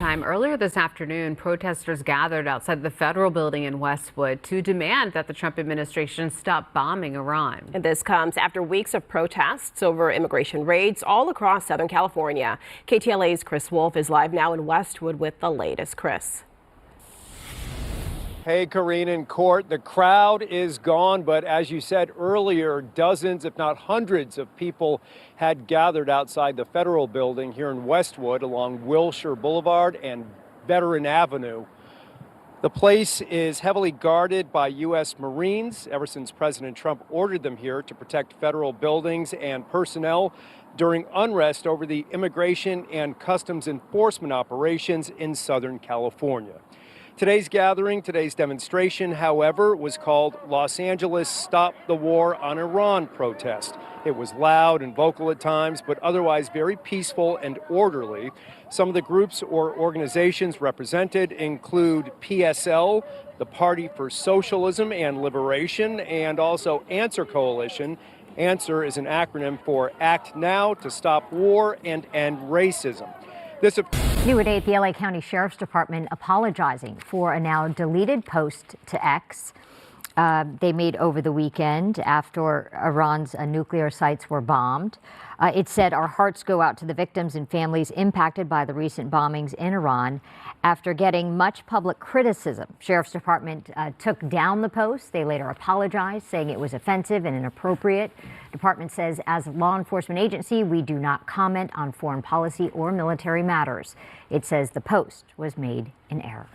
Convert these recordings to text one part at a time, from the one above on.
Time earlier this afternoon, protesters gathered outside the federal building in Westwood to demand that the Trump administration stop bombing Iran. And this comes after weeks of protests over immigration raids all across Southern California. KTLA's Chris Wolf is live now in Westwood with the latest. Chris. Hey, Karine and Court, the crowd is gone, but as you said earlier, dozens, if not hundreds of people had gathered outside the federal building here in Westwood along Wilshire Boulevard and Veteran Avenue. The place is heavily guarded by U.S. Marines ever since President Trump ordered them here to protect federal buildings and personnel during unrest over the immigration and customs enforcement operations in Southern California. Today's gathering, today's demonstration, however, was called Los Angeles Stop the War on Iran protest. It was loud and vocal at times, but otherwise very peaceful and orderly. Some of the groups or organizations represented include PSL, the Party for Socialism and Liberation, and also Answer Coalition. Answer is an acronym for Act Now to Stop War and End Racism. New at 8, the LA County Sheriff's Department apologizing for a now deleted post to X they made over the weekend after Iran's nuclear sites were bombed. It said, "Our hearts go out to the victims and families impacted by the recent bombings in Iran." After getting much public criticism, Sheriff's Department took down the post. They later apologized, saying it was offensive and inappropriate. Department says, as a law enforcement agency, we do not comment on foreign policy or military matters. It says the post was made in error.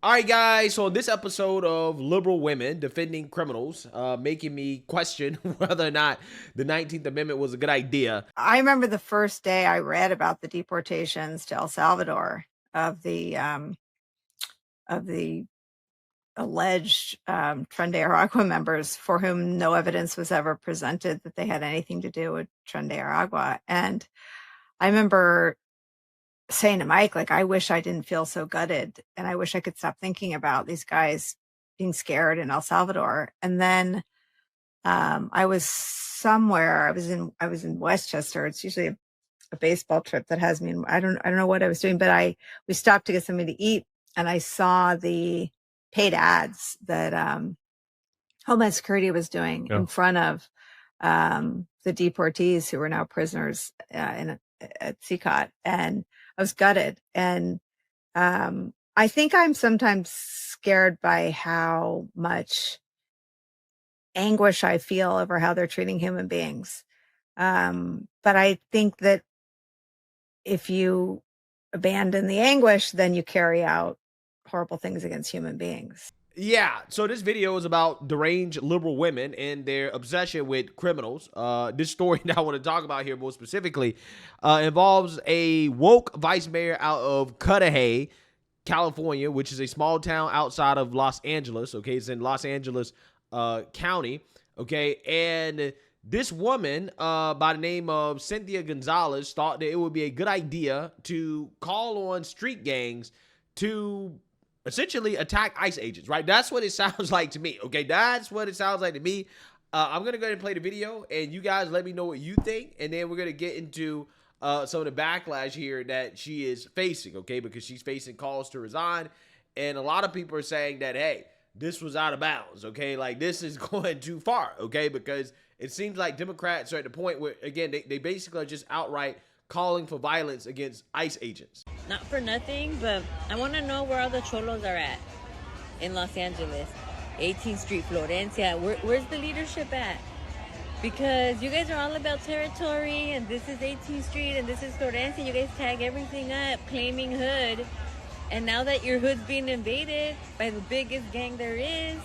All right, guys, so this episode of Liberal Women Defending Criminals, making me question whether or not the 19th Amendment was a good idea. I remember the first day I read about the deportations to El Salvador of the alleged Tren de Aragua members for whom no evidence was ever presented that they had anything to do with Tren de Aragua. And I remember saying to Mike, like, I wish I didn't feel so gutted, and I wish I could stop thinking about these guys being scared in El Salvador. And then I was somewhere. I was in Westchester. It's usually a baseball trip that has me in, I don't know what I was doing, but we stopped to get something to eat, and I saw the paid ads that Homeland Security was doing in front of the deportees who were now prisoners at CCOT, and I was gutted. And I think I'm sometimes scared by how much anguish I feel over how they're treating human beings. But I think that if you abandon the anguish, then you carry out horrible things against human beings. Yeah, so this video is about deranged liberal women and their obsession with criminals. This story that I want to talk about here more specifically involves a woke vice mayor out of Cudahy, California, which is a small town outside of Los Angeles. Okay, it's in Los Angeles County. Okay, and this woman by the name of Cynthia Gonzalez thought that it would be a good idea to call on street gangs to essentially attack ICE agents, right? That's what it sounds like to me, okay? That's what it sounds like to me. I'm going to go ahead and play the video, and you guys let me know what you think, and then we're going to get into some of the backlash here that she is facing, okay? Because she's facing calls to resign, and a lot of people are saying that, hey, this was out of bounds, okay? Like, this is going too far, okay? Because it seems like Democrats are at the point where, again, they basically are just outright calling for violence against ICE agents. Not for nothing, but I want to know where all the cholos are at in Los Angeles. 18th Street, Florencia. Where's the leadership at? Because you guys are all about territory, and this is 18th Street, and this is Florencia. You guys tag everything up, claiming hood. And now that your hood's being invaded by the biggest gang there is,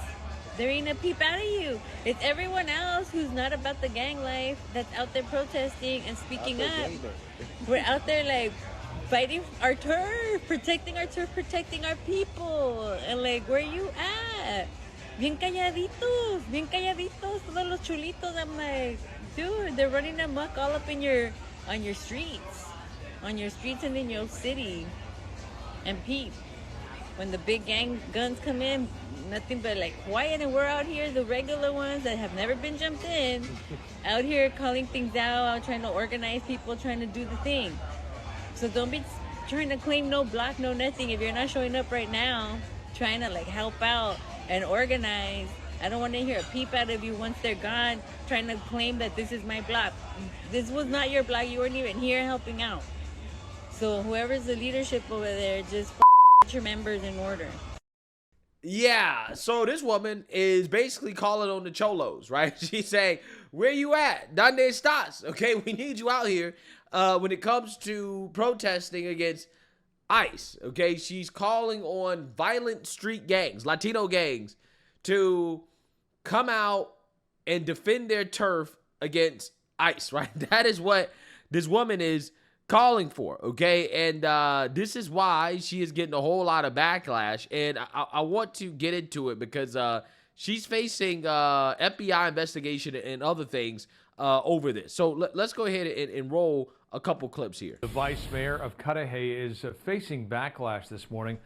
there ain't a peep out of you. It's everyone else who's not about the gang life that's out there protesting and speaking up. We're out there like fighting our turf, protecting our turf, protecting our people. And like, where you at? Bien calladitos, todos los chulitos. I'm like, dude, they're running amok all up in on your streets and in your city. And peep, when the big gang guns come in, nothing but like quiet, and we're out here, the regular ones that have never been jumped in, out here calling things out, trying to organize people, trying to do the thing. So don't be trying to claim no block, no nothing. If you're not showing up right now, trying to like help out and organize, I don't want to hear a peep out of you once they're gone, trying to claim that this is my block. This was not your block. You weren't even here helping out. So whoever's the leadership over there, just get your members in order. Yeah, so this woman is basically calling on the cholos, right? She's saying, where you at? Donde estás? Okay, we need you out here when it comes to protesting against ICE, okay? She's calling on violent street gangs, Latino gangs, to come out and defend their turf against ICE, right? That is what this woman is calling for, okay? And this is why she is getting a whole lot of backlash, and I want to get into it because she's facing FBI investigation and other things over this. So let's go ahead and roll a couple clips here. The vice mayor of Cudahy is facing backlash this morning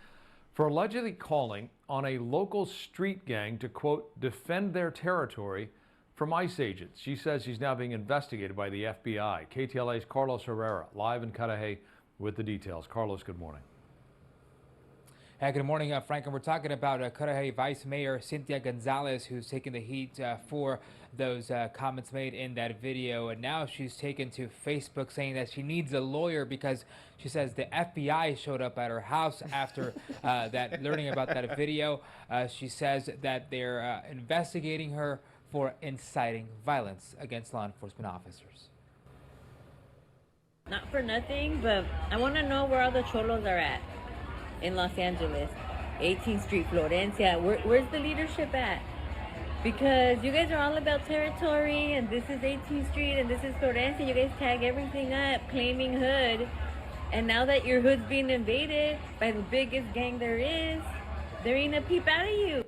for allegedly calling on a local street gang to, quote, defend their territory from ICE agents. She says she's now being investigated by the FBI. KTLA's Carlos Herrera live in Cudahy with the details. Carlos, good morning. Hey, good morning, Frank. And we're talking about Cudahy Vice Mayor Cynthia Gonzalez, who's taken the heat for those comments made in that video. And now she's taken to Facebook saying that she needs a lawyer because she says the FBI showed up at her house after learning about that video. She says that they're investigating her for inciting violence against law enforcement officers. Not for nothing, but I want to know where all the cholos are at in Los Angeles. 18th Street, Florencia. Where's the leadership at? Because you guys are all about territory, and this is 18th Street, and this is Florencia. You guys tag everything up, claiming hood. And now that your hood's being invaded by the biggest gang there ain't a peep out of you.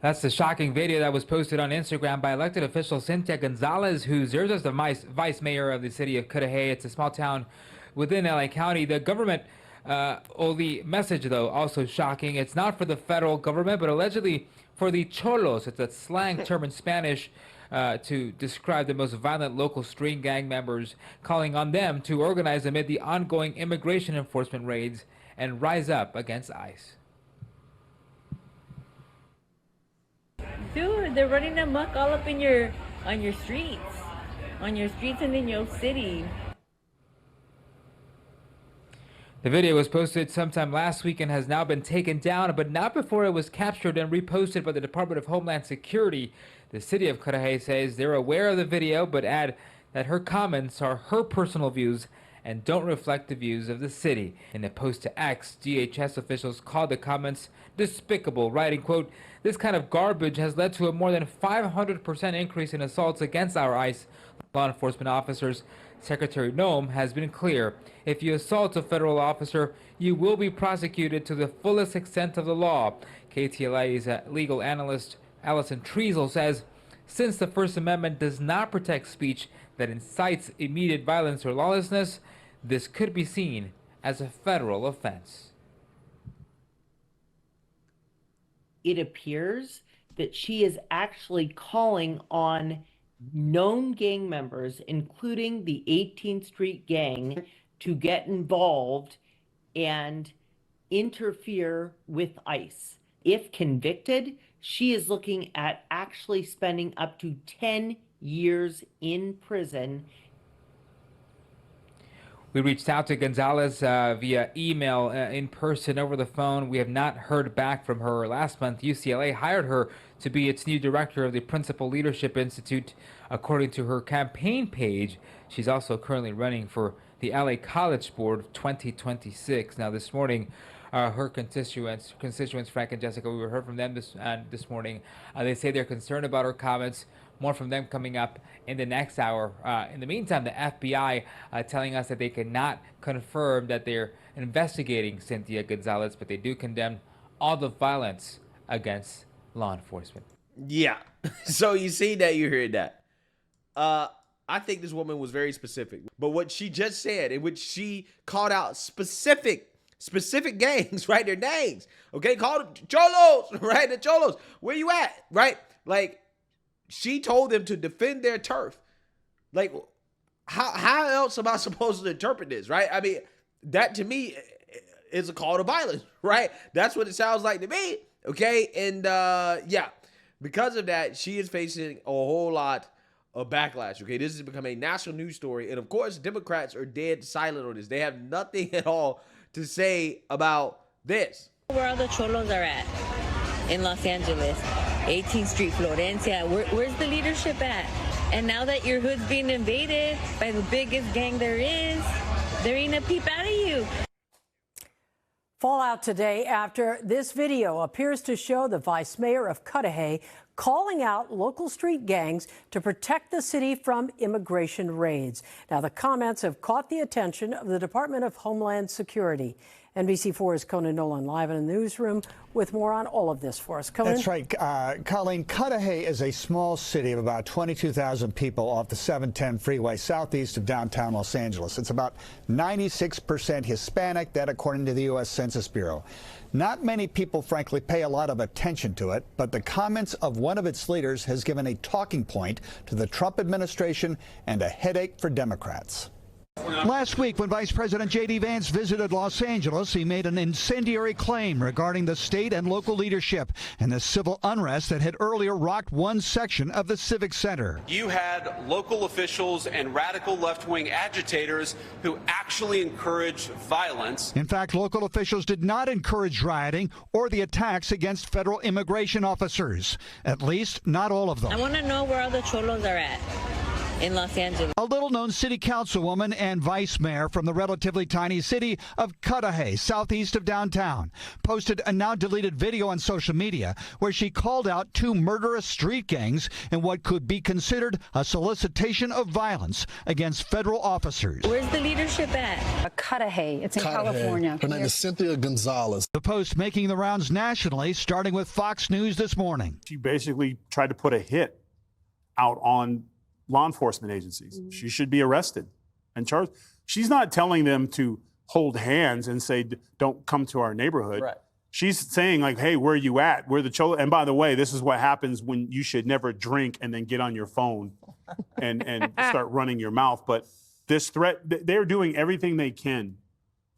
That's the shocking video that was posted on Instagram by elected official Cynthia Gonzalez, who serves as the vice mayor of the city of Cudahy. It's a small town within LA County. The government, the message, though, also shocking. It's not for the federal government, but allegedly for the cholos. It's a slang term in Spanish to describe the most violent local street gang members, calling on them to organize amid the ongoing immigration enforcement raids and rise up against ICE. Dude, they're running amok all up in on your streets and in your city. The video was posted sometime last week and has now been taken down, but not before it was captured and reposted by the Department of Homeland Security. The city of Cudahy says they're aware of the video, but add that her comments are her personal views and don't reflect the views of the city. In a post to X, DHS officials called the comments despicable, writing, quote, "This kind of garbage has led to a more than 500% increase in assaults against our ICE law enforcement officers. Secretary Noem has been clear. If you assault a federal officer, you will be prosecuted to the fullest extent of the law." KTLA's legal analyst Allison Treasel says, since the First Amendment does not protect speech that incites immediate violence or lawlessness, this could be seen as a federal offense. It appears that she is actually calling on known gang members, including the 18th Street gang, to get involved and interfere with ICE. If convicted, she is looking at actually spending up to 10 years in prison. We reached out to Gonzalez via email, in person, over the phone. We have not heard back from her. Last month, UCLA hired her to be its new director of the Principal Leadership Institute. According to her campaign page, she's also currently running for the LA College Board of 2026. Now, this morning, her constituents, Frank and Jessica, we heard from them this morning. They say they're concerned about her comments. More from them coming up in the next hour. In the meantime, the FBI telling us that they cannot confirm that they're investigating Cynthia Gonzalez, but they do condemn all the violence against law enforcement. Yeah. So you see that, you heard that. I think this woman was very specific. But what she just said, in which she called out specific gangs, right? Their names. Okay, called cholos, right? The cholos. Where you at? Right? Like, she told them to defend their turf. Like, how else am I supposed to interpret this, right? I mean, that to me is a call to violence, right? That's what it sounds like to me, okay? And yeah, because of that, she is facing a whole lot of backlash, okay? This has become a national news story, and of course, Democrats are dead silent on this. They have nothing at all to say about this. Where all the cholos are at in Los Angeles, 18th Street, Florencia. Where's the leadership at? And now that your hood's being invaded by the biggest gang there ain't a peep out of you. Fallout today after this video appears to show the vice mayor of Cudahy calling out local street gangs to protect the city from immigration raids. Now, the comments have caught the attention of the Department of Homeland Security. NBC4's Conan Nolan live in the newsroom with more on all of this for us. Conan? That's right. Colleen, Cudahy is a small city of about 22,000 people off the 710 freeway southeast of downtown Los Angeles. It's about 96% Hispanic, that according to the U.S. Census Bureau. Not many people, frankly, pay a lot of attention to it, but the comments of one of its leaders has given a talking point to the Trump administration and a headache for Democrats. Last week, when Vice President J.D. Vance visited Los Angeles, he made an incendiary claim regarding the state and local leadership and the civil unrest that had earlier rocked one section of the Civic Center. You had local officials and radical left-wing agitators who actually encouraged violence. In fact, local officials did not encourage rioting or the attacks against federal immigration officers. At least, not all of them. I want to know where all the cholos are at in Los Angeles. A little-known city councilwoman and vice mayor from the relatively tiny city of Cudahy, southeast of downtown, posted a now-deleted video on social media where she called out two murderous street gangs in what could be considered a solicitation of violence against federal officers. Where's the leadership at? Cudahy. It's in California. Her name is Cynthia Gonzalez. The post making the rounds nationally, starting with Fox News this morning. She basically tried to put a hit out on law enforcement agencies. Mm-hmm. She should be arrested and charged. She's not telling them to hold hands and say, don't come to our neighborhood. Right. She's saying like, hey, where are you at? We're the cholo. And by the way, this is what happens when you should never drink and then get on your phone and start running your mouth. But this threat, they're doing everything they can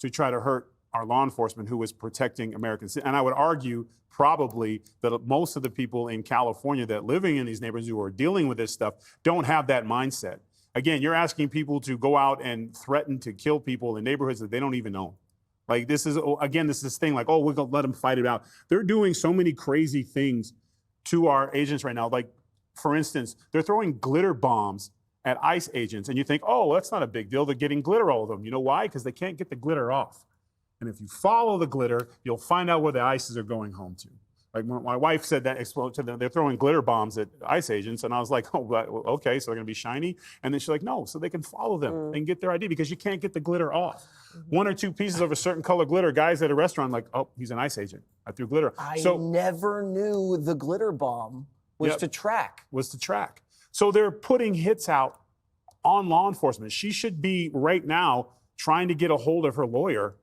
to try to hurt our law enforcement who is protecting Americans. And I would argue probably that most of the people in California that living in these neighborhoods who are dealing with this stuff don't have that mindset. Again, you're asking people to go out and threaten to kill people in neighborhoods that they don't even own. Like this is, again, this thing like, oh, we're gonna let them fight it out. They're doing so many crazy things to our agents right now. Like, for instance, they're throwing glitter bombs at ICE agents. And you think, oh, that's not a big deal. They're getting glitter all of them. You know why? Because they can't get the glitter off. And if you follow the glitter, you'll find out where the ICEs are going home to. Like my wife said that to them, they're throwing glitter bombs at ICE agents. And I was like, oh, okay, so they're going to be shiny. And then she's like, no, so they can follow them and get their ID because you can't get the glitter off. One or two pieces of a certain color glitter, guys at a restaurant like, oh, he's an ICE agent. I threw glitter. I never knew the glitter bomb was to track. Was to track. So they're putting hits out on law enforcement. She should be right now trying to get a hold of her lawyer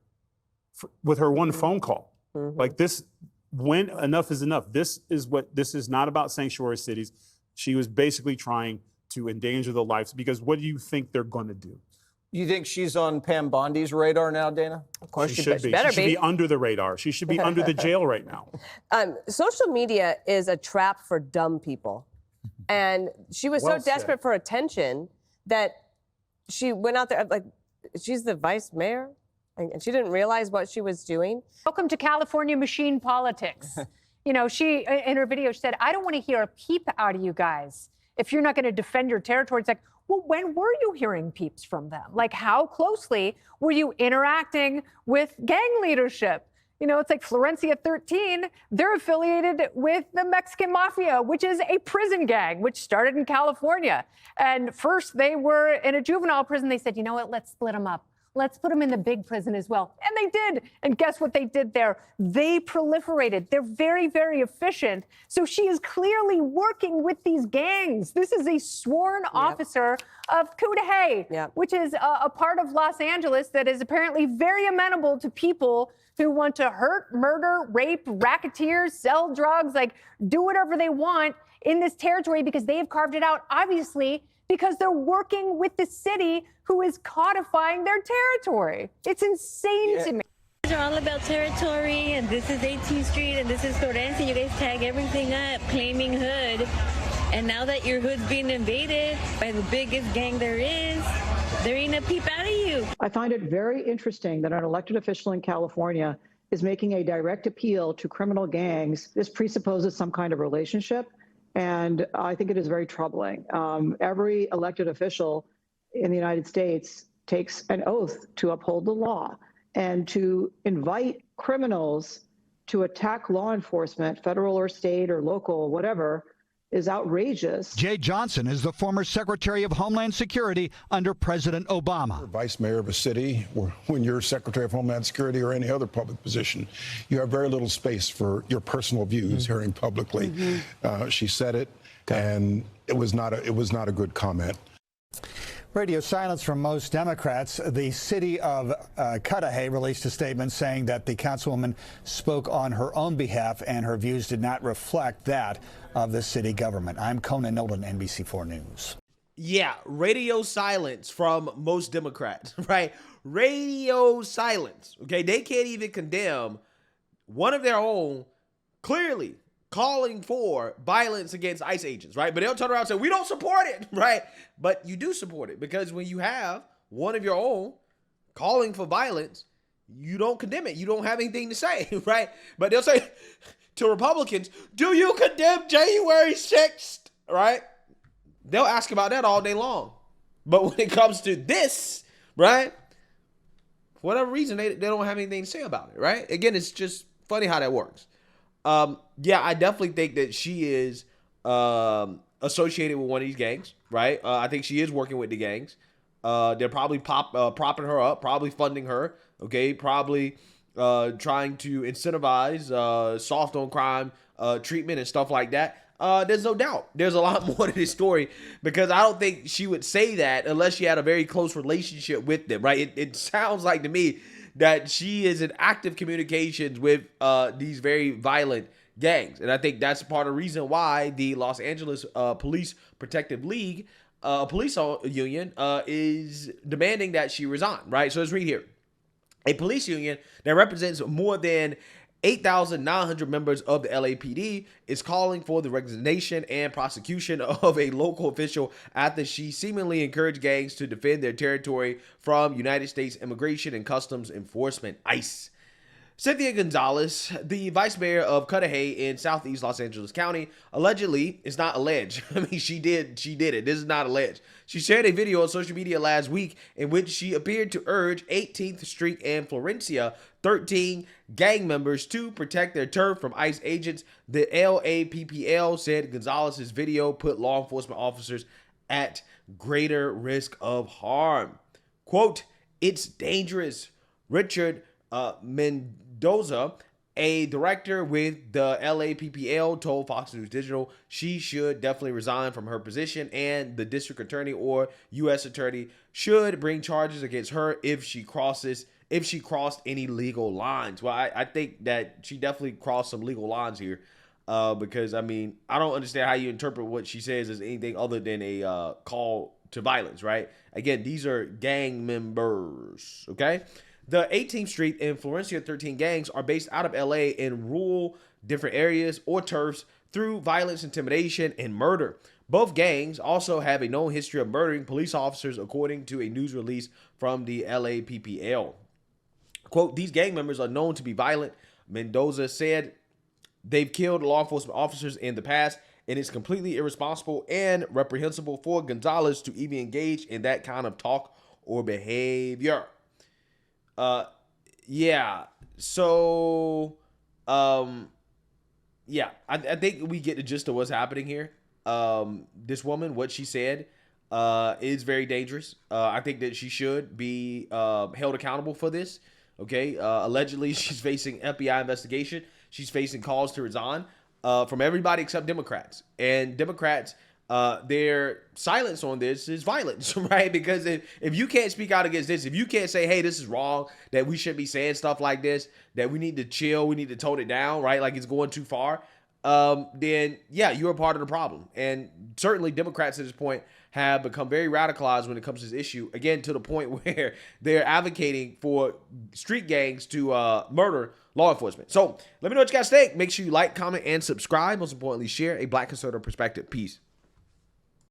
with her one phone call. Like this, when enough is enough. This is not about sanctuary cities. She was basically trying to endanger the lives because what do you think they're going to do? You think she's on Pam Bondi's radar now, Dana? Of course she should be. She should be under the radar. She should be under the jail right now. Social media is a trap for dumb people. And she was so desperate for attention that she went out there, like, she's the vice mayor? And she didn't realize what she was doing. Welcome to California machine politics. You know, she, in her video, she said, I don't want to hear a peep out of you guys if you're not going to defend your territory. It's like, well, when were you hearing peeps from them? Like, how closely were you interacting with gang leadership? You know, it's like Florencia 13, they're affiliated with the Mexican Mafia, which is a prison gang, which started in California. And first they were in a juvenile prison. They said, you know what, let's split them up. Let's put them in the big prison as well. And they did. And guess what they did there? They proliferated. They're very, very efficient. So she is clearly working with these gangs. This is a sworn officer of Cudahy, which is a part of Los Angeles that is apparently very amenable to people who want to hurt, murder, rape, racketeer, sell drugs, like do whatever they want in this territory because they have carved it out, obviously, because they're working with the city who is codifying their territory. It's insane to me. You guys are all about territory, and this is 18th Street, and this is Florencia. You guys tag everything up, claiming hood. And now that your hood's being invaded by the biggest gang there ain't a peep out of you. I find it very interesting that an elected official in California is making a direct appeal to criminal gangs. This presupposes some kind of relationship, and I think it is very troubling. Every elected official in the United States takes an oath to uphold the law, and to invite criminals to attack law enforcement, federal or state or local, whatever, is outrageous. Jay Johnson is the former Secretary of Homeland Security under President Obama. Vice mayor of a city, or when you're Secretary of Homeland Security or any other public position, you have very little space for your personal views hearing publicly. She said it, and it was not a good comment. Radio silence from most Democrats. The city of Cudahy released a statement saying that the councilwoman spoke on her own behalf and her views did not reflect that of the city government. I'm Conan Nolan, NBC4 News. Yeah, radio silence from most Democrats, right? Radio silence, okay? They can't even condemn one of their own clearly calling for violence against ICE agents, right? But they'll turn around and say, we don't support it, right? But you do support it, because when you have one of your own calling for violence, you don't condemn it. You don't have anything to say, right? But they'll say to Republicans, do you condemn January 6th, right? They'll ask about that all day long. But when it comes to this, right, for whatever reason, they don't have anything to say about it, right? Again, it's just funny how that works. Yeah, I definitely think that she is associated with one of these gangs, right? I think she is working with the gangs. They're probably propping her up, probably funding her, okay? Probably trying to incentivize soft on crime treatment and stuff like that. There's no doubt. There's a lot more to this story, because I don't think she would say that unless she had a very close relationship with them, right? It sounds like to me that she is in active communications with these very violent gangs. And I think that's part of the reason why the Los Angeles Police Protective League, police union, is demanding that she resign, right? So let's read here. A police union that represents more than 8,900 members of the LAPD is calling for the resignation and prosecution of a local official after she seemingly encouraged gangs to defend their territory from United States Immigration and Customs Enforcement, ICE. Cynthia Gonzalez, the vice mayor of Cudahy in Southeast Los Angeles County, allegedly, it's not alleged. I mean, she did it. This is not alleged. She shared a video on social media last week in which she appeared to urge 18th Street and Florencia 13 gang members to protect their turf from ICE agents. The LAPPL said Gonzalez's video put law enforcement officers at greater risk of harm. Quote, "It's dangerous." Richard Mendoza, a director with the LAPPL, told Fox News Digital she should definitely resign from her position, and the district attorney or U.S. attorney should bring charges against her if she crossed any legal lines. Well, I think that she definitely crossed some legal lines here, because, I mean, I don't understand how you interpret what she says as anything other than a call to violence, right? Again, these are gang members, okay? The 18th Street and Florencia 13 gangs are based out of LA in rural different areas or turfs through violence, intimidation, and murder. Both gangs also have a known history of murdering police officers, according to a news release from the LAPPL. Quote, "These gang members are known to be violent." Mendoza said they've killed law enforcement officers in the past, and it's completely irresponsible and reprehensible for Gonzalez to even engage in that kind of talk or behavior. Yeah. So, yeah, I think we get the gist of what's happening here. This woman, what she said, is very dangerous. I think that she should be held accountable for this. Okay. Allegedly, she's facing FBI investigation. She's facing calls to resign from everybody except Democrats. And Democrats, their silence on this is violence, right? Because if you can't speak out against this, if you can't say, hey, this is wrong, that we shouldn't be saying stuff like this, that we need to chill, we need to tone it down, right? Like it's going too far, then yeah, you're a part of the problem. And certainly Democrats at this point have become very radicalized when it comes to this issue, again, to the point where they're advocating for street gangs to murder law enforcement. So let me know what you guys think. Make sure you like, comment, and subscribe. Most importantly, share a Black conservative perspective. Peace.